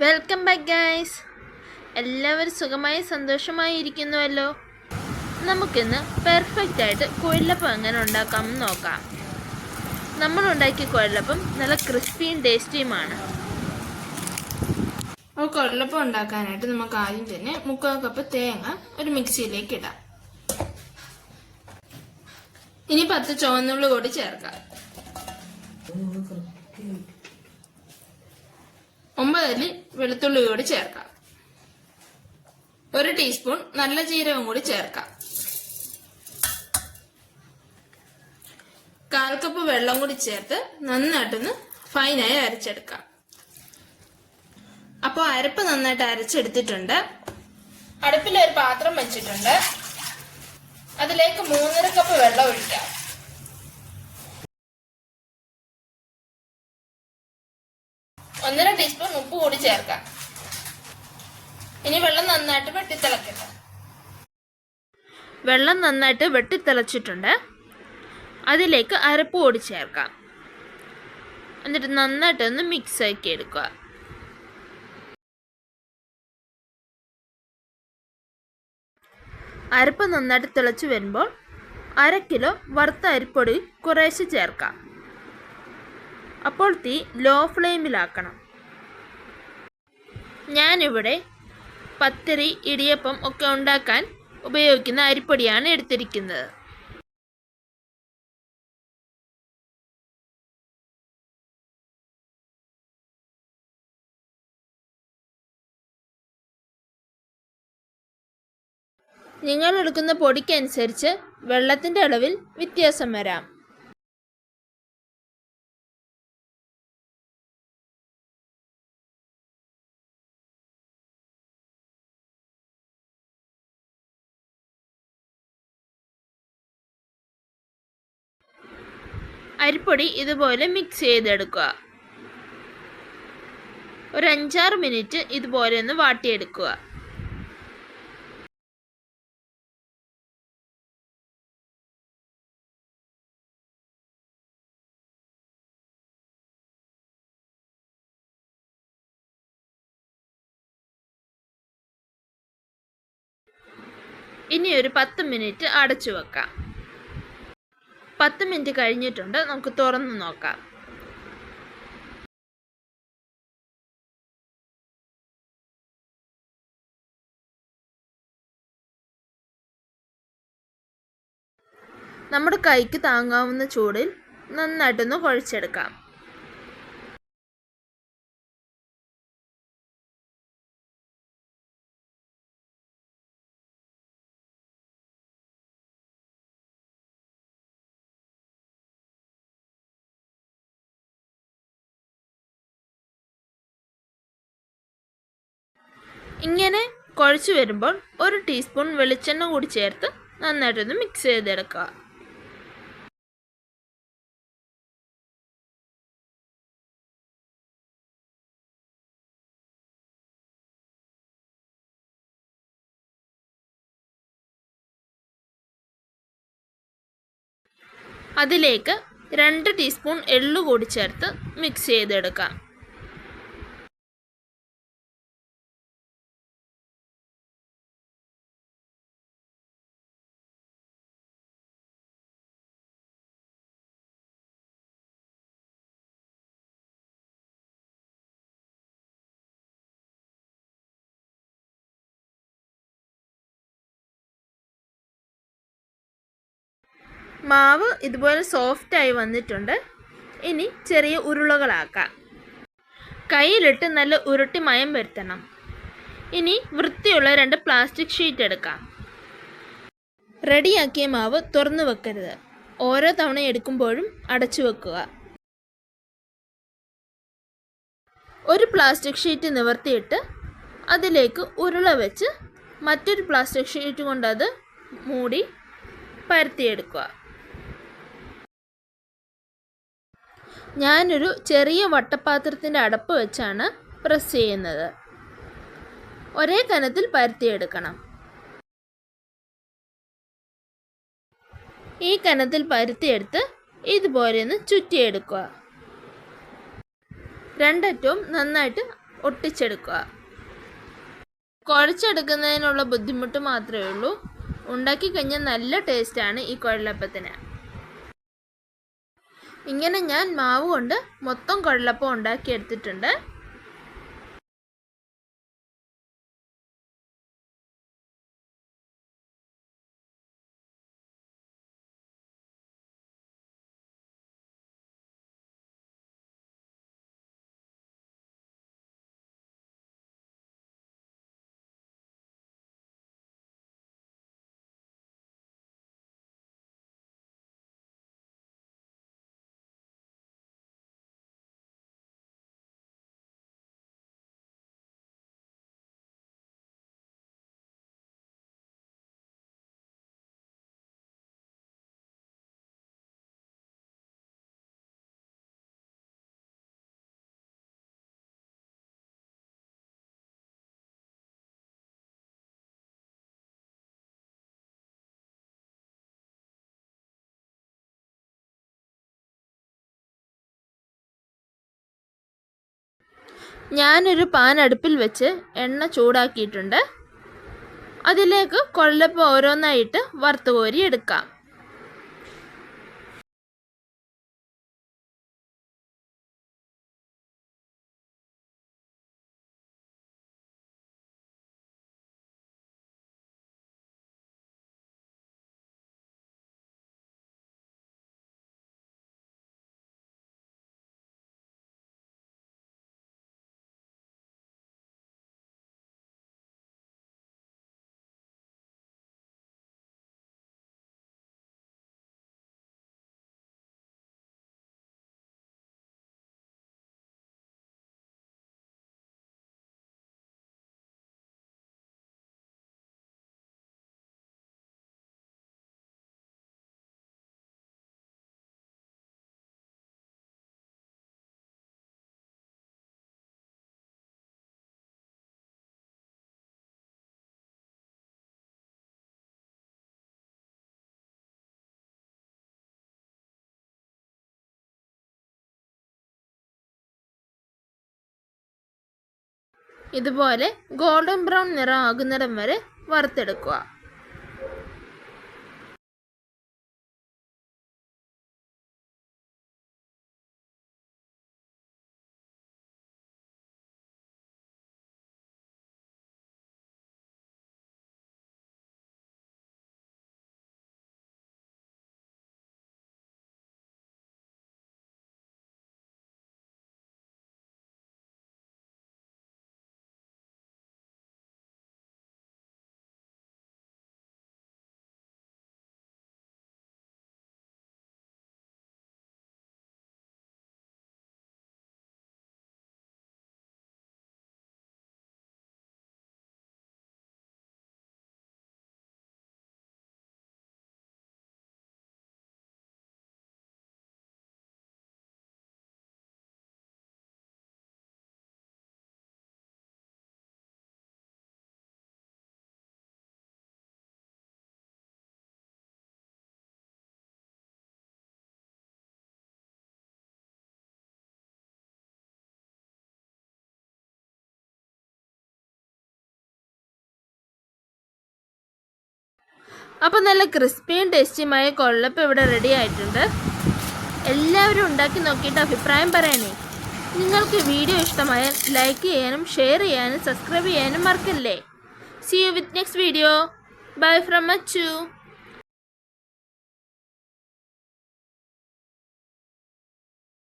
Welcome back guys. എല്ലാവരും സുഖമായി സന്തോഷമായി ഇരിക്കുന്നുവല്ലോ. നമുക്കിന്ന് പെർഫെക്റ്റ് ആയിട്ട് കുഴലപ്പം എങ്ങനെ ഉണ്ടാക്കാമെന്ന് നോക്കാം. നമ്മൾ ഉണ്ടാക്കിയ കുഴലപ്പം നല്ല ക്രിസ്പിയും ടേസ്റ്റിയുമാണ്. അപ്പോൾ കുഴലപ്പം ഉണ്ടാക്കാനായിട്ട് നമുക്ക് ആദ്യം തന്നെ 3/4 കപ്പ് തേങ്ങ ഒരു മിക്സിയിലേക്ക് ഇടാം. ഇനി 10 ചുവന്നുള്ളി കൂടി ചേർക്കാം. 9 അല്ലി വെളുത്തുള്ളി കൂടി ചേർക്കാം. 1 ടീസ്പൂൺ നല്ല ജീരകം കൂടി ചേർക്കാം. 1/4 കപ്പ് വെള്ളം കൂടി ചേർത്ത് നന്നായിട്ടൊന്ന് ഫൈനായി അരച്ചെടുക്കാം. അപ്പോൾ അരപ്പ് നന്നായിട്ട് അരച്ചെടുത്തിട്ടുണ്ട്. അടുപ്പിലൊരു പാത്രം വെച്ചിട്ടുണ്ട്. അതിലേക്ക് 3.5 കപ്പ് വെള്ളം ഒഴിക്കാം. 1.5 ടീസ്പൂൺ ഉപ്പ് കൂടി ചേർക്കാം. ഇനി വെള്ളം നന്നായിട്ട് വെട്ടിത്തിളക്കട്ടെ. വെള്ളം നന്നായിട്ട് വെട്ടിത്തിളച്ചിട്ടുണ്ട്. അതിലേക്ക് അരപ്പ് കൂടി ചേർക്കാം. എന്നിട്ട് നന്നായിട്ടൊന്ന് മിക്സ് ആക്കി എടുക്കുക. അരപ്പ് നന്നായിട്ട് തിളച്ച് വരുമ്പോൾ 1/2 കിലോ വറുത്ത അരിപ്പൊടി കുറേശ്ശെ ചേർക്കാം. അപ്പോൾ തീ ലോ ഫ്ലെയിമിലാക്കണം. ഞാനിവിടെ പത്തിരി, ഇടിയപ്പം ഒക്കെ ഉണ്ടാക്കാൻ ഉപയോഗിക്കുന്ന അരിപ്പൊടിയാണ് എടുത്തിരിക്കുന്നത്. നിങ്ങൾ എടുക്കുന്ന പൊടിക്കനുസരിച്ച് വെള്ളത്തിൻ്റെ അളവിൽ വ്യത്യാസം വരാം. അരിപ്പൊടി ഇതുപോലെ മിക്സ് ചെയ്തെടുക്കുക. ഒരു 5-6 മിനിറ്റ് ഇതുപോലെ ഒന്ന് വാട്ടിയെടുക്കുക. ഇനി ഒരു 10 മിനിറ്റ് അടച്ചു വെക്കാം. 10 മിനിറ്റ് കഴിഞ്ഞിട്ടുണ്ട്. നമുക്ക് തുറന്ന് നോക്കാം. നമ്മുടെ കൈക്ക് താങ്ങാവുന്ന ചൂടിൽ നന്നായിട്ടൊന്ന് കുഴച്ചെടുക്കാം. ഇങ്ങനെ കുഴച്ച് വരുമ്പോൾ 1 ടീസ്പൂൺ വെളിച്ചെണ്ണ കൂടി ചേർത്ത് നന്നായിട്ടൊന്ന് മിക്സ് ചെയ്തെടുക്കുക. അതിലേക്ക് 2 ടീസ്പൂൺ എള്ളു കൂടി ചേർത്ത് മിക്സ് ചെയ്തെടുക്കാം. മാവ് ഇതുപോലെ സോഫ്റ്റായി വന്നിട്ടുണ്ട്. ഇനി ചെറിയ ഉരുളകളാക്കാം. കയ്യിലിട്ട് നല്ല ഉരുട്ടി മയം വരുത്തണം. ഇനി വൃത്തിയുള്ള 2 പ്ലാസ്റ്റിക് ഷീറ്റ് എടുക്കാം. റെഡിയാക്കിയ മാവ് തുറന്നു വെക്കരുത്. ഓരോ തവണ എടുക്കുമ്പോഴും അടച്ചു വെക്കുക. ഒരു പ്ലാസ്റ്റിക് ഷീറ്റ് നിവർത്തിയിട്ട് അതിലേക്ക് ഉരുള വെച്ച് മറ്റൊരു പ്ലാസ്റ്റിക് ഷീറ്റ് കൊണ്ട് അത് മൂടി പരത്തിയെടുക്കുക. ഞാനൊരു ചെറിയ വട്ടപാത്രത്തിൻ്റെ അടപ്പ് വെച്ചാണ് പ്രസ് ചെയ്യുന്നത്. ഒരേ കനത്തിൽ പരത്തിയെടുക്കണം. ഈ കനത്തിൽ പരത്തിയെടുത്ത് ഇതുപോലെ ഒന്ന് ചുറ്റിയെടുക്കുക. രണ്ടറ്റവും നന്നായിട്ട് ഒട്ടിച്ചെടുക്കുക. കുഴച്ചെടുക്കുന്നതിനുള്ള ബുദ്ധിമുട്ട് മാത്രമേ ഉള്ളൂ. ഉണ്ടാക്കി കഴിഞ്ഞാൽ നല്ല ടേസ്റ്റാണ് ഈ കുഴലപ്പത്തിന്. ഇങ്ങനെ ഞാൻ മാവ് കൊണ്ട് മൊത്തം കുഴലപ്പം ഉണ്ടാക്കിയെടുത്തിട്ടുണ്ട്. ഞാനൊരു പാൻ അടുപ്പിൽ വെച്ച് എണ്ണ ചൂടാക്കിയിട്ടുണ്ട്. അതിലേക്ക് കുഴലപ്പം ഓരോന്നായിട്ട് വറുത്ത് കോരി എടുക്കാം. ഇതുപോലെ ഗോൾഡൻ ബ്രൗൺ നിറം ആകുന്നിടം വരെ വറുത്തെടുക്കുക. അപ്പോൾ നല്ല ക്രിസ്പിയും ടേസ്റ്റിയുമായ കുഴലപ്പം ഇവിടെ റെഡി ആയിട്ടുണ്ട്. എല്ലാവരും ഉണ്ടാക്കി നോക്കിയിട്ട് അഭിപ്രായം പറയണേ. നിങ്ങൾക്ക് വീഡിയോ ഇഷ്ടമായാൽ ലൈക്ക് ചെയ്യാനും ഷെയർ ചെയ്യാനും സബ്സ്ക്രൈബ് ചെയ്യാനും മറക്കല്ലേ. See you with next video. Bye from Achu.